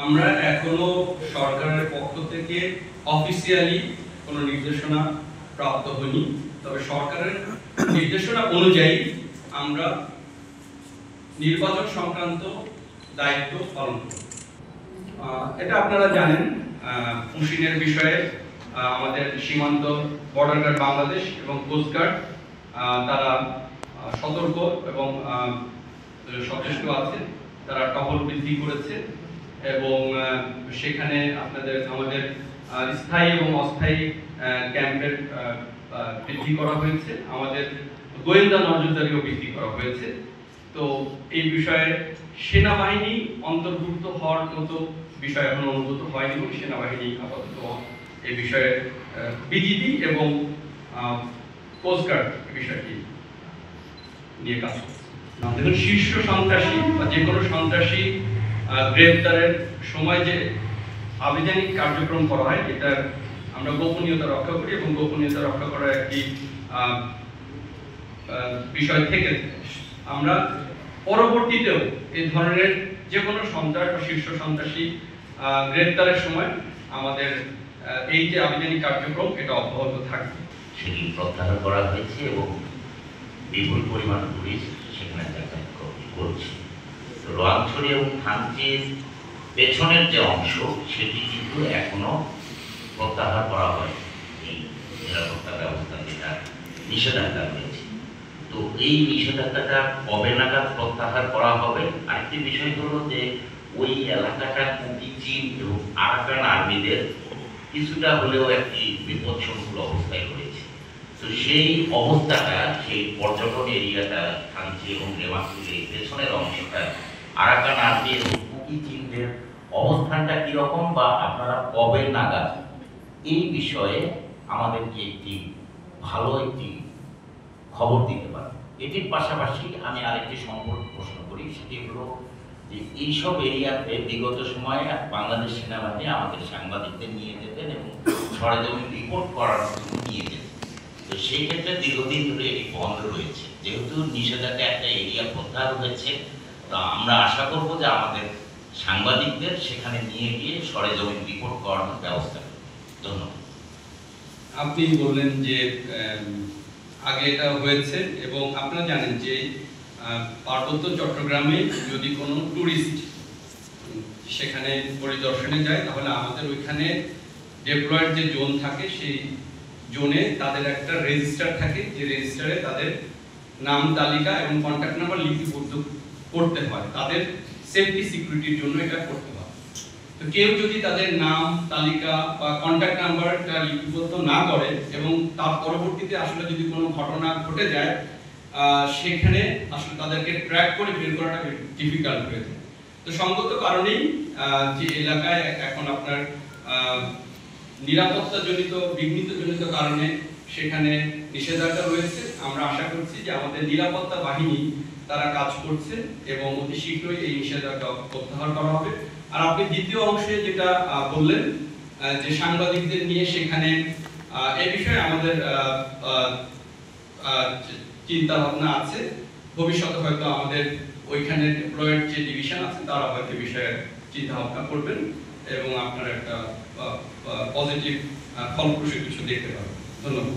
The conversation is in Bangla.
আমরা এখনো সরকারের পক্ষ থেকে অফিসিয়ালি কোনো নির্দেশনা প্রাপ্ত হয়নি, তবে সরকারের নির্দেশনা অনুযায়ী আমরা নির্বাচন সংক্রান্ত দায়িত্ব পালন করি। এটা আপনারা জানেন, পুশিনের বিষয়ে আমাদের সীমান্ত বর্ডার গার্ড বাংলাদেশ এবং কোস্টগার্ড তারা সতর্ক এবং সচেষ্ট আছে। তারা টহল বৃদ্ধি করেছে এবং সেখানে আমাদের স্থায়ী এবং অস্থায়ী ক্যাম্পের বৃদ্ধি করা হয়েছে, আমাদের গোয়েন্দা নজরদারিও বৃদ্ধি করা হয়েছে। তো এই বিষয়ে সেনাবাহিনী অন্তর্ভুক্ত হওয়ার মতো বিষয় এখন অনুভূত হয়নি। সেনাবাহিনী আপাতত এই বিষয়ে বিজিবি এবং কোস্টগার্ড বিষয়টি নিয়ে কাজ করছে। দেখুন, শীর্ষ সন্ত্রাসী বা যে কোনো সন্ত্রাসী গ্রেপ্তারের সময় যে আবেদনিক কার্যক্রম করা হয়, এটার আমরা গোপনীয়তা রক্ষা করি এবং গোপনীয়তা রক্ষা করার একটি বিষয় থেকে আমরা পরবর্তীতেও এই ধরনের যে কোনো সন্ত্রাস বা শীর্ষ সন্ত্রাসী গ্রেপ্তারের সময় আমাদের এই যে আবেদনিক কার্যক্রম এটা অব্যাহত থাকবে। সেটি প্রত্যাহার করা হয়েছে এবং বিপুল পরিমাণ পুলিশ সেখানে যাতায়াত করছে। রোয়াংছড়ি এবং থানচির পেছনের যে অংশ সেটি কিন্তু এখনো প্রত্যাহার করা হয়। এই নিরাপত্তা ব্যবস্থা যেটা নিষেধাজ্ঞা রয়েছে, তো এই নিষেধাজ্ঞাটা কবে নাগাদ প্রত্যাহার করা হবে? আরেকটি বিষয় হলো যে ওই এলাকাটা কুকি চীন এবং আরাকান আর্মিদের কিছুটা হলেও একটি বিপদসংকুল অবস্থায় রয়েছে। তো সেই অবস্থাটা, সেই পর্যটন এরিয়াটা থানচি এবং রেমাকুলের পেছনের অংশটা আরাকান আর্মি এবং কুকি চীনদের অবস্থানটা কিরকম, বা আপনারা কবে নাগাদ এই বিষয়ে আমাদেরকে একটি ভালো একটি খবর দিতে পারেন? এটির পাশাপাশি আমি আরেকটি সম্পর্ক প্রশ্ন করি, সেটি হলো যে এইসব এরিয়াতে বিগত সময়ে বাংলাদেশ সেনাবাহিনী আমাদের সাংবাদিকদের নিয়ে যেতেন এবং সরেজমিন রিপোর্ট করার জন্য নিয়ে যেতেন। তো সেই ক্ষেত্রে দীর্ঘদিন ধরে এটি বন্ধ রয়েছে। যেহেতু নিষেধাজ্ঞা একটা এরিয়া প্রত্যাহার হয়েছে, তো আমরা আশা করব যে আমাদের সাংবাদিকদের সেখানে নিয়ে গিয়ে সরেজমিন রিপোর্ট করানোর ব্যবস্থা করব। ধন্যবাদ। আপনি বললেন যে আগে এটা হয়েছে এবং আপনারা জানেন যে পার্বত্য চট্টগ্রামে যদি কোনো ট্যুরিস্ট সেখানে পরিদর্শনে যায়, তাহলে আমাদের ওইখানে ডেপ্লয়েড যে জোন থাকে সেই জোনে তাদের একটা রেজিস্টার থাকে, যে রেজিস্টারে তাদের নাম তালিকা এবং কন্ট্যাক্ট নাম্বার লিপিবদ্ধ করতে হয়। তাদের সেফটি সিকিউরিটির জন্য এটা করতে হয়। তো কেউ যদি তাদের নাম তালিকা বা কন্ট্যাক্ট নাম্বারটা লিপিবদ্ধ না করে এবং তার পরবর্তীতে আসলে যদি কোনো ঘটনা ঘটে যায়, সেখানে আসলে তাদেরকে ট্র্যাক করে বের করাটা ডিফিকাল্ট হয়ে যায়। তো সঙ্গত কারণেই যে এলাকায় এখন আপনার নিরাপত্তাজনিত বিঘ্নিতজনিত কারণে সেখানে নিষেধাজ্ঞা রয়েছে, আমরা আশা করছি যে আমাদের নিরাপত্তা বাহিনী তারা কাজ করছে এবং অতি শীঘ্রই এই নিষেধাজ্ঞা প্রত্যাহার করা হবে। আর আপনি দ্বিতীয় অংশে যেটা বললেন যে সাংবাদিকদের নিয়ে সেখানে, এই বিষয়ে আমাদের চিন্তা ভাবনা আছে। ভবিষ্যতে হয়তো আমাদের ওইখানে ডেপ্লয়েড যে ডিভিশন আছে তারা হয়তো বিষয়ে চিন্তা ভাবনা করবেন এবং আপনারা একটা পজিটিভ ফলপ্রসূ কিছু দেখতে পাবেন। ধন্যবাদ।